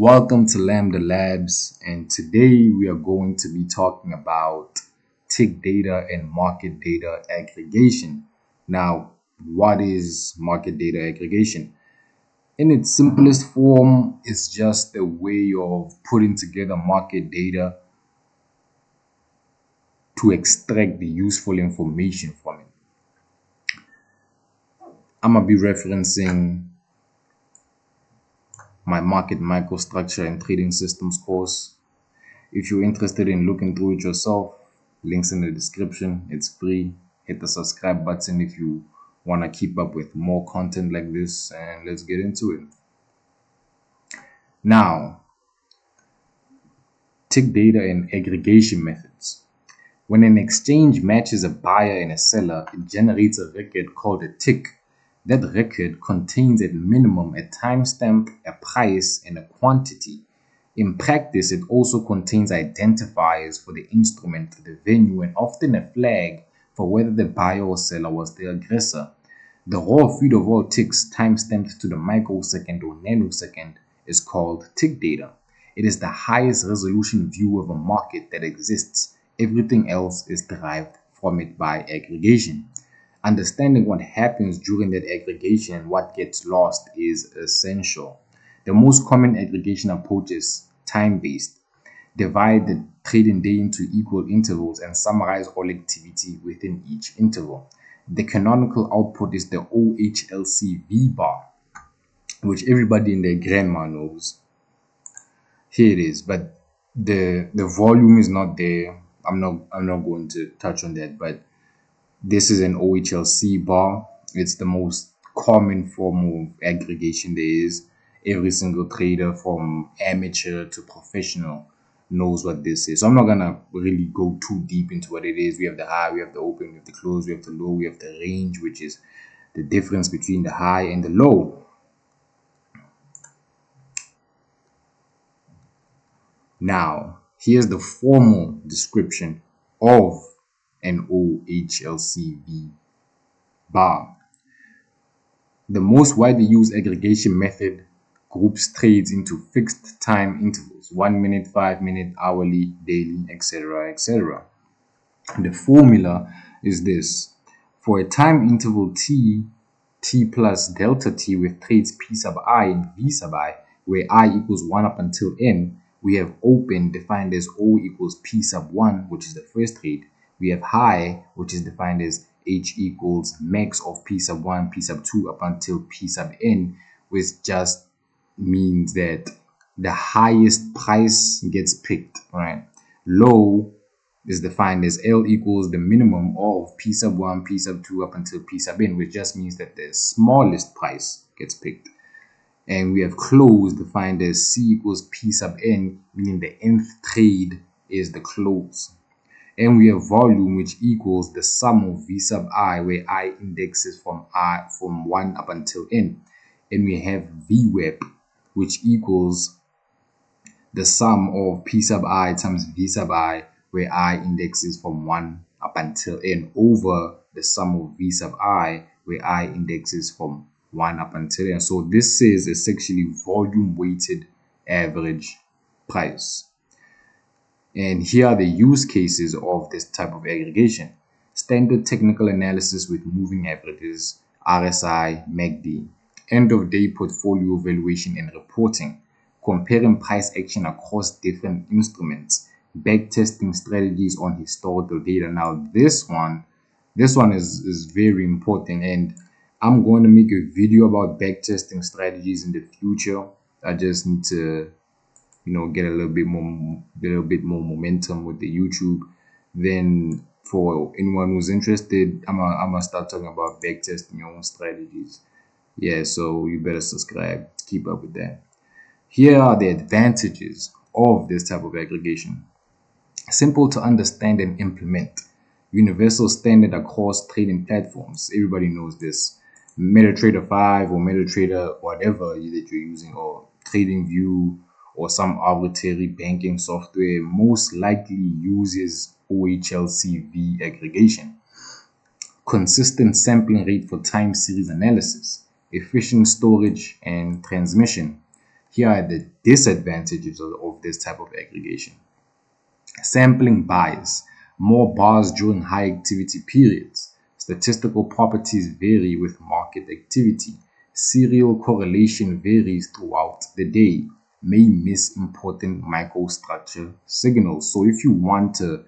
Welcome to Lambda Labs, and today we are going to be talking about tick data and market data aggregation. Now, what is market data aggregation? In its simplest form, it's just a way of putting together market data to extract the useful information from it. I'm going to be referencing my market microstructure and trading systems course. If you're interested in looking through it yourself, links in the description. It's free. Hit the subscribe button if you want to keep up with more content like this, and let's get into it. Now, tick data and aggregation methods. When an exchange matches a buyer and a seller, it generates a record called a tick. That record contains at minimum a timestamp, a price, and a quantity. In practice, it also contains identifiers for the instrument, the venue, and often a flag for whether the buyer or seller was the aggressor. The raw feed of all ticks, timestamped to the microsecond or nanosecond, is called tick data. It is the highest resolution view of a market that exists. Everything else is derived from it by aggregation. Understanding what happens during that aggregation and what gets lost is essential. The most common aggregation approach is time-based. Divide the trading day into equal intervals and summarize all activity within each interval. The canonical output is the OHLC V bar, which everybody and their grandma knows. Here it is, but the volume is not there. I'm not going to touch on that, but this is an OHLC bar. It's the most common form of aggregation there is. Every single trader from amateur to professional knows what this is. So I'm not going to really go too deep into what it is. We have the high, we have the open, we have the close, we have the low, we have the range, which is the difference between the high and the low. Now, here's the formal description of an OHLCV bar. The most widely used aggregation method groups trades into fixed time intervals: 1 minute, 5 minute, hourly, daily, etc., etc. The formula is this: for a time interval t plus delta t with trades p sub I and v sub I, where I equals 1 up until n, we have open defined as O equals P sub 1, which is the first trade. We have high, which is defined as H equals max of P sub 1, P sub 2 up until P sub n, which just means that the highest price gets picked, right? Low is defined as L equals the minimum of P sub 1, P sub 2 up until P sub n, which just means that the smallest price gets picked. And we have close defined as C equals P sub n, meaning the nth trade is the close. And we have volume, which equals the sum of V sub I, where I indexes from 1 up until n. And we have VWAP, which equals the sum of P sub I times V sub I, where I indexes from 1 up until n, over the sum of V sub I, where I indexes from 1 up until n. So this is essentially volume weighted average price. And here are the use cases of this type of aggregation: standard technical analysis with moving averages, RSI, MACD, end of day portfolio valuation and reporting, comparing price action across different instruments, backtesting strategies on historical data. Now this one is very important, and I'm going to make a video about backtesting strategies in the future. I just need to, get a little bit more momentum with the YouTube. Then for anyone who's interested, I'm gonna start talking about backtesting your own strategies. Yeah, so you better subscribe, keep up with that. Here are the advantages of this type of aggregation: simple to understand and implement, universal standard across trading platforms. Everybody knows this. MetaTrader 5 or MetaTrader whatever that you're using, or TradingView or some arbitrary banking software, most likely uses OHLCV aggregation. Consistent sampling rate for time series analysis, efficient storage and transmission, Here are the disadvantages of this type of aggregation. Sampling bias, more bars during high activity periods. Statistical properties vary with market activity. Serial correlation varies throughout the day, may miss important microstructure signals. So if you want to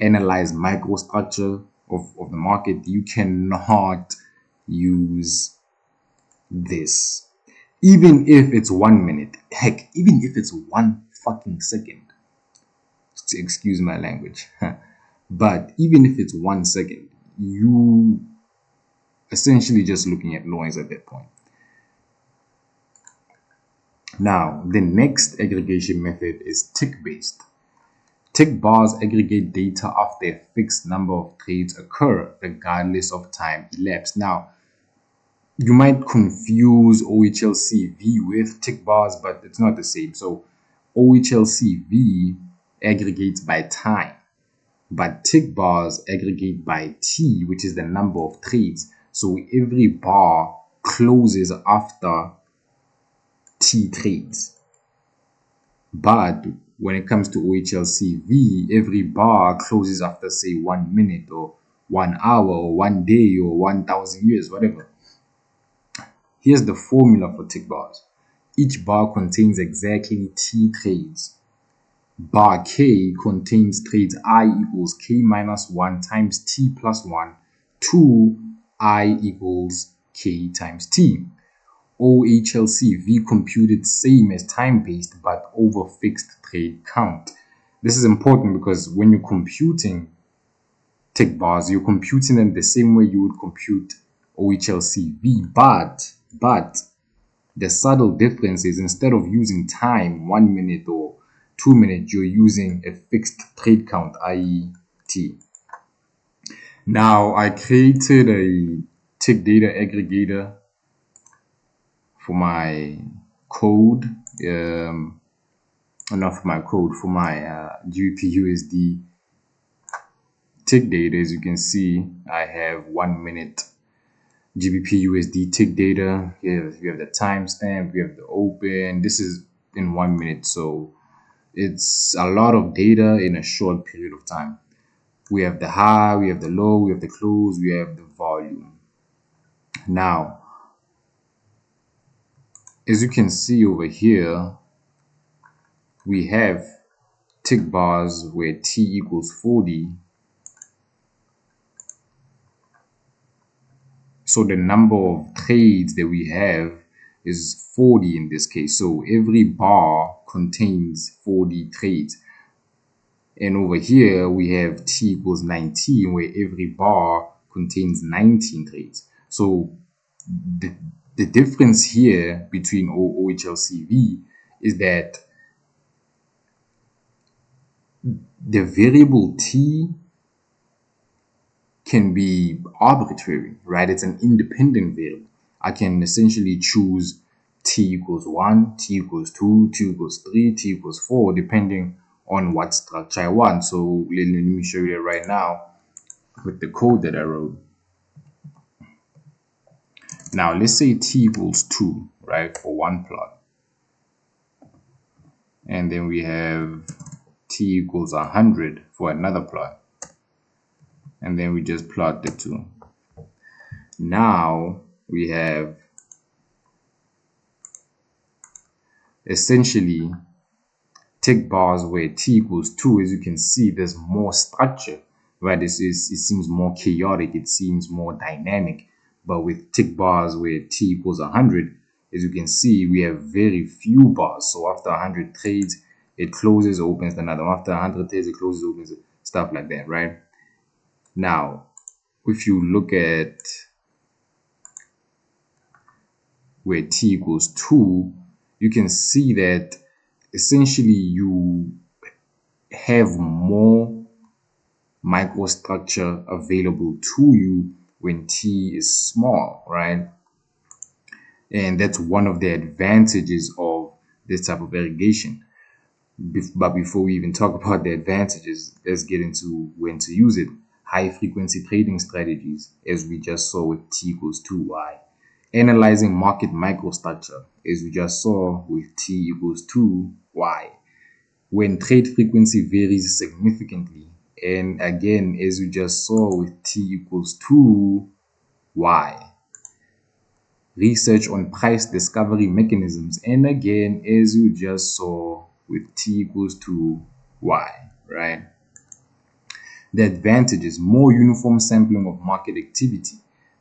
analyze microstructure of the market, you cannot use this. Even if it's 1 minute, heck, even if it's 1 fucking second, excuse my language, but even if it's 1 second, you essentially just looking at noise at that point. Now, the next aggregation method is tick-based. Tick bars aggregate data after a fixed number of trades occur, regardless of time elapsed. Now, you might confuse OHLCV with tick bars, but it's not the same. So, OHLCV aggregates by time, but tick bars aggregate by T, which is the number of trades. So, every bar closes after T trades. But when it comes to OHLCV, every bar closes after, say, 1 minute or 1 hour or 1 day or 1,000 years, whatever. Here's the formula for tick bars. Each bar contains exactly T trades. Bar K contains trades I equals K minus 1 times T plus 1 to I equals K times T. OHLCV computed same as time-based but over fixed trade count. This is important because when you're computing tick bars, you're computing them the same way you would compute OHLCV, but the subtle difference is instead of using time, 1 minute or 2 minutes, you're using a fixed trade count, i.e. T. Now, I created a tick data aggregator for my code, not for my code, for my GBPUSD tick data. As you can see, I have 1 minute GBPUSD tick data. Here we have the timestamp, we have the open. This is in 1 minute, so it's a lot of data in a short period of time. We have the high, we have the low, we have the close, we have the volume. Now, as you can see over here, we have tick bars where T equals 40. So the number of trades that we have is 40 in this case. So every bar contains 40 trades. And over here, we have T equals 19, where every bar contains 19 trades. So the difference here between OHLCV is that the variable T can be arbitrary, right? It's an independent variable. I can essentially choose T equals 1, T equals 2, T equals 3, T equals 4, depending on what structure I want. So let me show you that right now with the code that I wrote. Now let's say T equals 2, right, for one plot. And then we have T equals 100 for another plot. And then we just plot the two. Now we have essentially tick bars where T equals 2. As you can see, there's more structure, right? It seems more chaotic, it seems more dynamic. But with tick bars where T equals 100, as you can see, we have very few bars. So after 100 trades, it closes, opens another. After 100 trades, it closes, opens, stuff like that, right? Now, if you look at where T equals 2, you can see that essentially you have more microstructure available to you when T is small, right? And that's one of the advantages of this type of aggregation. But before we even talk about the advantages, let's get into when to use it. High frequency trading strategies, as we just saw with T equals 2. Why? Analyzing market microstructure, as we just saw with T equals 2 Y, when trade frequency varies significantly. And again, as we just saw with T equals 2 Y. Research on price discovery mechanisms, and again, as you just saw with T equals 2 Y, right? The advantages: more uniform sampling of market activity,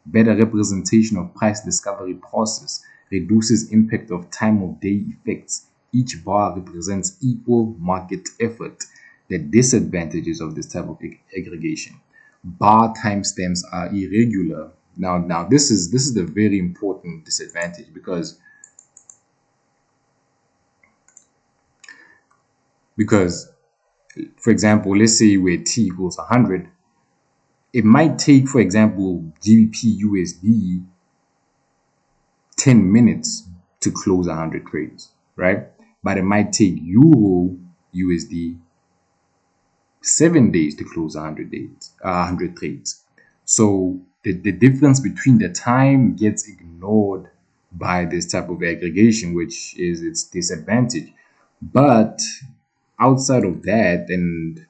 better representation of price discovery process, reduces impact of time of day effects. Each bar represents equal market effort. The disadvantages of this type of aggregation: bar timestamps are irregular. Now this is the very important disadvantage, because for example, let's say where T equals 100, it might take, for example, GBP USD 10 minutes to close 100 trades, right? But it might take Euro USD 7 days to close 100 trades. So the difference between the time gets ignored by this type of aggregation, which is its disadvantage. But outside of that and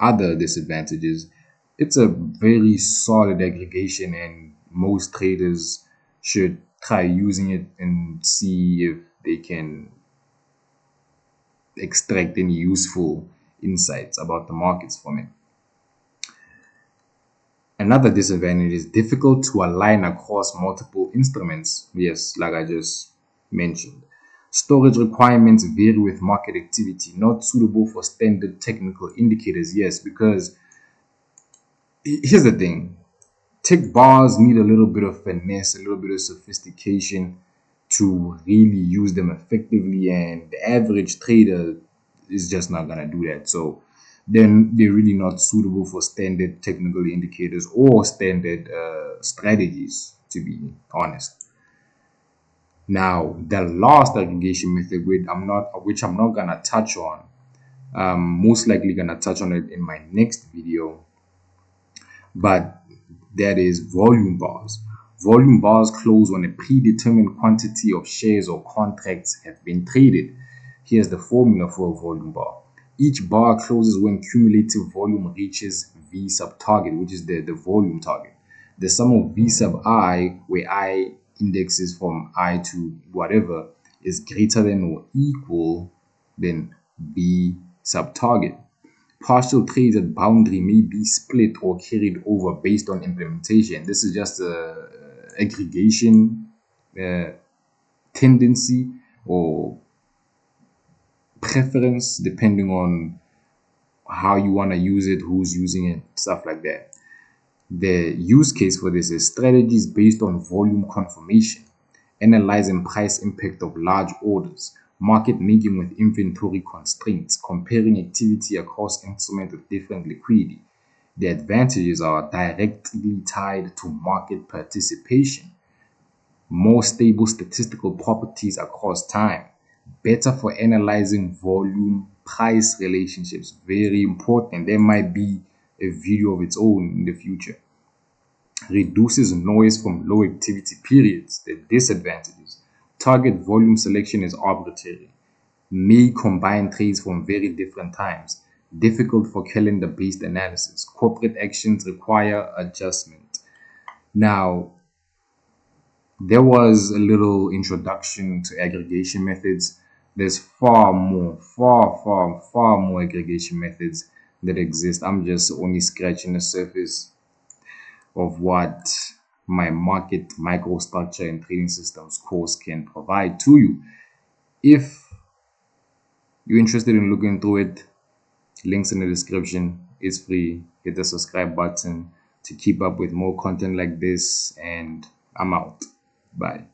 other disadvantages, it's a very solid aggregation, and most traders should try using it and see if they can extract any useful insights about the markets from it. Another disadvantage is difficult to align across multiple instruments. Yes, like I just mentioned. Storage requirements vary with market activity, not suitable for standard technical indicators. Yes, because here's the thing. Tick bars need a little bit of finesse, a little bit of sophistication to really use them effectively, and the average trader is just not gonna do that. So then they're really not suitable for standard technical indicators or standard strategies, to be honest. Now, the last aggregation method, which I'm not gonna touch on, most likely gonna touch on it in my next video, but that is volume bars. Volume bars close when a predetermined quantity of shares or contracts have been traded. Here's the formula for a volume bar. Each bar closes when cumulative volume reaches V sub target, which is the volume target. The sum of V sub I, where I indexes from I to whatever, is greater than or equal than V sub target. Partial trades at boundary may be split or carried over based on implementation. This is just a aggregation tendency or preference, depending on how you want to use it, who's using it, stuff like that. The use case for this is strategies based on volume confirmation, analyzing price impact of large orders, market making with inventory constraints, comparing activity across instruments with different liquidity. The advantages are directly tied to market participation, more stable statistical properties across time, better for analyzing volume price relationships. Very important. There might be a video of its own in the future. Reduces noise from low activity periods. The disadvantages: target volume selection is arbitrary, may combine trades from very different times, difficult for calendar based analysis, corporate actions require adjustment. Now, there was a little introduction to aggregation methods. There's far more aggregation methods that exist. I'm just only scratching the surface of what my market microstructure and trading systems course can provide to you. If you're interested in looking through it, links in the description. It's free. Hit the subscribe button to keep up with more content like this, and I'm out. Bye.